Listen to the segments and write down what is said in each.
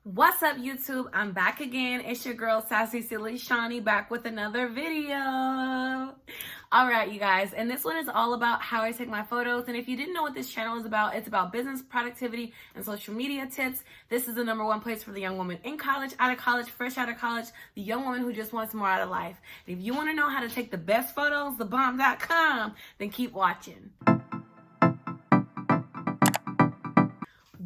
What's up, YouTube? I'm back again. It's your girl, Sassy Silly Shawnie, back with another video. All right, you guys, and this one is all about how I take my photos. And if you didn't know what this channel is about, it's about business, productivity, and social media tips. This is the #1 place for the young woman in college, out of college, fresh out of college, the young woman who just wants more out of life. And if you want to know how to take the best photos, thebomb.com, then keep watching.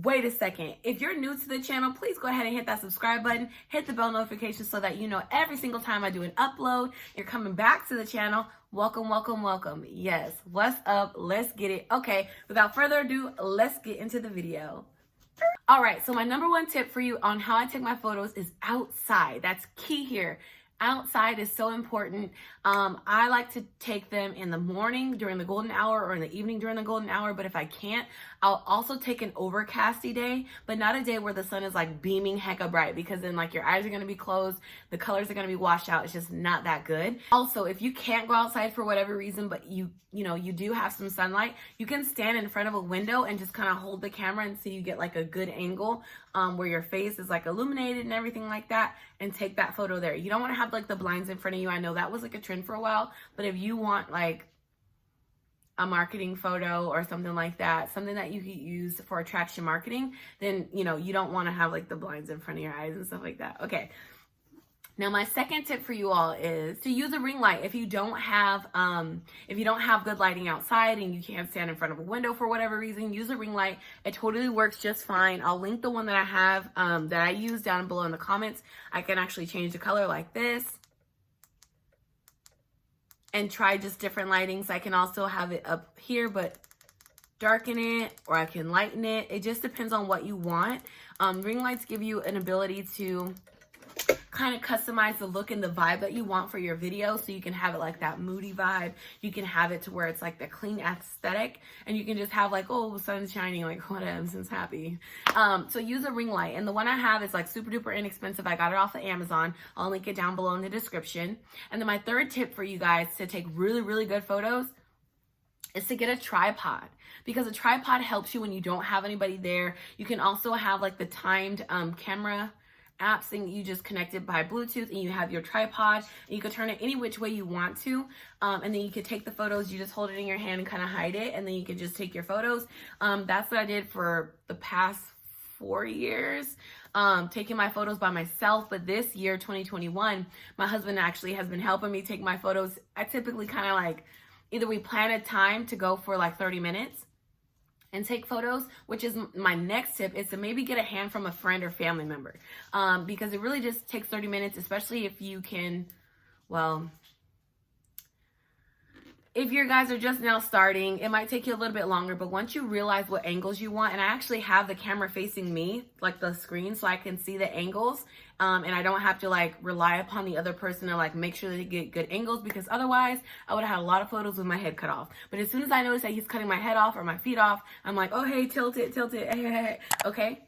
Wait a second. If you're new to the channel, please go ahead and hit that subscribe button. Hit the bell notification so that you know every single time I do an upload. You're coming back to the channel. Welcome, welcome, welcome. Yes, what's up? Let's get it. Okay, without further ado, let's get into the video. All right, so my #1 tip for you on how I take my photos is outside. That's key here. Outside is so important. I like to take them in the morning during the golden hour or in the evening during the golden hour. But if I can't, I'll also take an overcasty day, but not a day where the sun is like beaming hecka bright, because then like your eyes are going to be closed. The colors are going to be washed out. It's just not that good. Also, if you can't go outside for whatever reason, but you do have some sunlight, you can stand in front of a window and just kind of hold the camera and so you get like a good angle where your face is like illuminated and everything like that, and take that photo there. You don't want to have like the blinds in front of you. I know that was like a trend for a while, but if you want like a marketing photo or something like that, something that you could use for attraction marketing, then you don't want to have like the blinds in front of your eyes and stuff like that. Okay. Now, my second tip for you all is to use a ring light. If you don't have good lighting outside and you can't stand in front of a window for whatever reason, use a ring light. It totally works just fine. I'll link the one that I have that I use down below in the comments. I can actually change the color like this and try just different lightings. I can also have it up here, but darken it, or I can lighten it. It just depends on what you want. Ring lights give you an ability to kind of customize the look and the vibe that you want for your video, so you can have it like that moody vibe. You can have it to where it's like the clean aesthetic, and you can just have like, oh, sun's shining, like whatever, since happy. So use a ring light, and the one I have is like super duper inexpensive. I got it off of Amazon. I'll link it down below in the description. And then my third tip for you guys to take really, really good photos is to get a tripod, because a tripod helps you when you don't have anybody there. You can also have like the timed camera apps and you just connect it by Bluetooth, and you have your tripod, and you can turn it any which way you want to, and then you can take the photos. You just hold it in your hand and kind of hide it, and then you can just take your photos. That's what I did for the past 4 years, taking my photos by myself. But this year, 2021, my husband actually has been helping me take my photos. I typically kind of like, either we plan a time to go for like 30 minutes and take photos, which is my next tip, is to maybe get a hand from a friend or family member, because it really just takes 30 minutes, especially if you can, well, if your guys are just now starting, it might take you a little bit longer, but once you realize what angles you want, and I actually have the camera facing me, like the screen, so I can see the angles, and I don't have to like rely upon the other person to like make sure that they get good angles, because otherwise I would have had a lot of photos with my head cut off. But as soon as I notice that he's cutting my head off or my feet off, I'm like, oh, hey, tilt it, hey. Okay.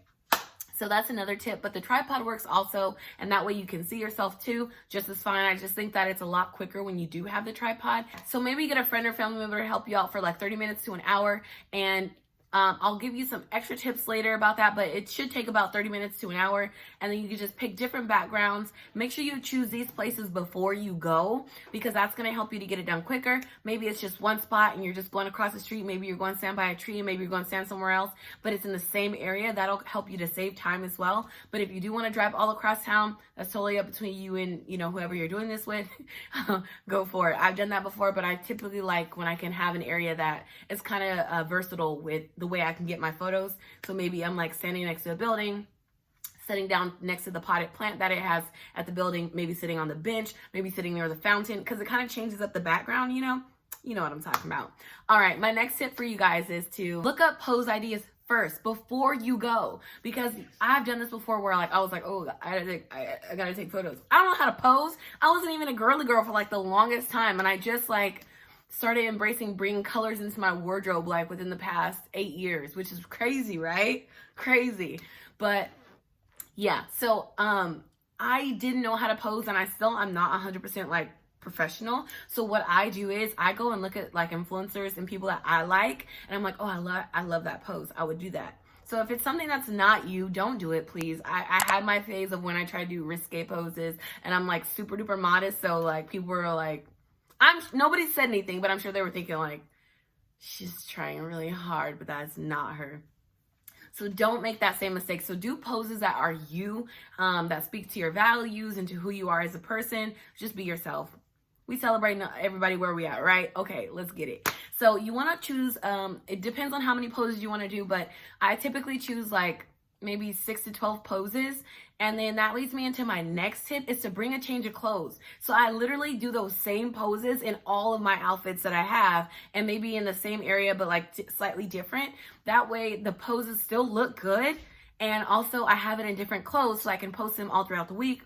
So that's another tip, but the tripod works also, and that way you can see yourself too, just as fine. I just think that it's a lot quicker when you do have the tripod. So maybe get a friend or family member to help you out for like 30 minutes to an hour, and I'll give you some extra tips later about that, but it should take about 30 minutes to an hour, and then you can just pick different backgrounds. Make sure you choose these places before you go, because that's going to help you to get it done quicker. Maybe it's just one spot and you're just going across the street. Maybe you're going to stand by a tree, maybe you're going to stand somewhere else, but it's in the same area. That'll help you to save time as well. But if you do want to drive all across town, that's totally up between you and whoever you're doing this with. Go for it. I've done that before, but I typically like when I can have an area that is kind of versatile with the way I can get my photos. So maybe I'm like standing next to a building, sitting down next to the potted plant that it has at the building, maybe sitting on the bench, maybe sitting near the fountain, because it kind of changes up the background, you know what I'm talking about. All right, my next tip for you guys is to look up pose ideas first before you go, because I've done this before where like I was like, oh, I gotta take photos. I don't know how to pose. I wasn't even a girly girl for like the longest time, and I just like started embracing bringing colors into my wardrobe like within the past 8 years, which is crazy, right? Crazy. But yeah, so I didn't know how to pose, and I'm not 100% like professional. So what I do is I go and look at like influencers and people that I like, and I'm like, oh, I love that pose. I would do that. So if it's something that's not you, don't do it, please. I had my phase of when I tried to do risque poses, and I'm like super duper modest. So like people were like, nobody said anything, but I'm sure they were thinking like, she's trying really hard, but that's not her. So don't make that same mistake. So do poses that are you, that speak to your values and to who you are as a person. Just be yourself. We celebrate everybody where we at, right? Okay, let's get it. So you want to choose, it depends on how many poses you want to do, but I typically choose like maybe 6 to 12 poses. And then that leads me into my next tip, is to bring a change of clothes. So I literally do those same poses in all of my outfits that I have, and maybe in the same area, but like slightly different. That way the poses still look good. And also I have it in different clothes so I can post them all throughout the week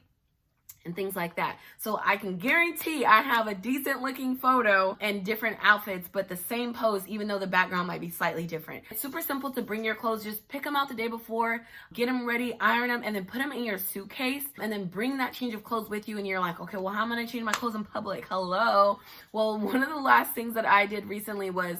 and things like that. So I can guarantee I have a decent looking photo and different outfits, but the same pose, even though the background might be slightly different. It's super simple to bring your clothes. Just pick them out the day before, get them ready, iron them, and then put them in your suitcase, and then bring that change of clothes with you. And you're like, okay, well, how am I gonna change my clothes in public? Hello. Well, one of the last things that I did recently was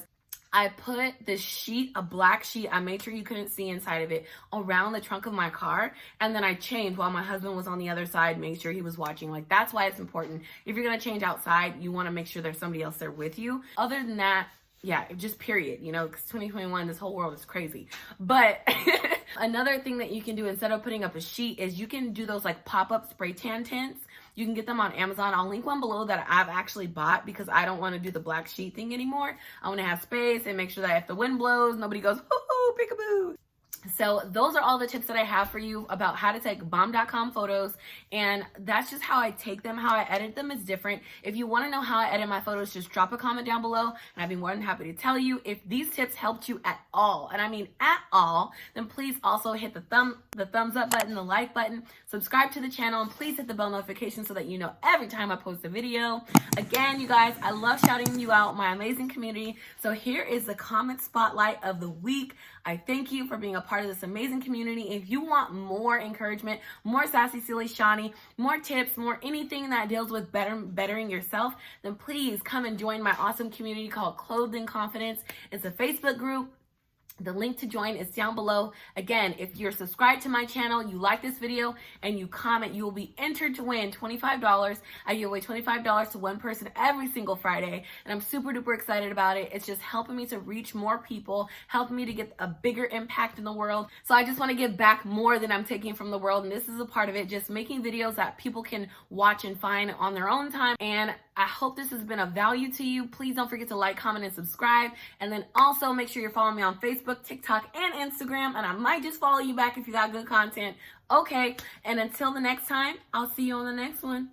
I put this sheet, a black sheet, I made sure you couldn't see inside of it, around the trunk of my car. And then I changed while my husband was on the other side, made sure he was watching. Like, that's why it's important. If you're gonna change outside, you wanna make sure there's somebody else there with you. Other than that, yeah, just period, you know, because 2021, this whole world is crazy. But another thing that you can do instead of putting up a sheet is you can do those like pop-up spray tan tents. You can get them on Amazon. I'll link one below that I've actually bought because I don't want to do the black sheet thing anymore. I want to have space and make sure that if the wind blows, nobody goes, hoo-hoo, peekaboo. So those are all the tips that I have for you about how to take bomb.com photos, and that's just how I take them. How I edit them is different. If you want to know how I edit my photos, just drop a comment down below and I'd be more than happy to tell you. If these tips helped you at all, and I mean at all, then please also hit the thumbs up button, the like button, subscribe to the channel, and please hit the bell notification so that you know every time I post a video. Again, you guys, I love shouting you out, my amazing community. So here is the comment spotlight of the week. I thank you for being a part of this amazing community. If you want more encouragement, more sassy, silly Shawnie, more tips, more anything that deals with bettering yourself, then please come and join my awesome community called Clothed in Confidence. It's a Facebook group. The link to join is down below. Again, if you're subscribed to my channel, you like this video, and you comment, you will be entered to win $25. I give away $25 to one person every single Friday, and I'm super duper excited about it. It's just helping me to reach more people, helping me to get a bigger impact in the world. So I just want to give back more than I'm taking from the world, and this is a part of it, just making videos that people can watch and find on their own time. And I hope this has been of value to you. Please don't forget to like, comment, and subscribe. And then also make sure you're following me on Facebook, TikTok, and Instagram. And I might just follow you back if you got good content. Okay. And until the next time, I'll see you on the next one.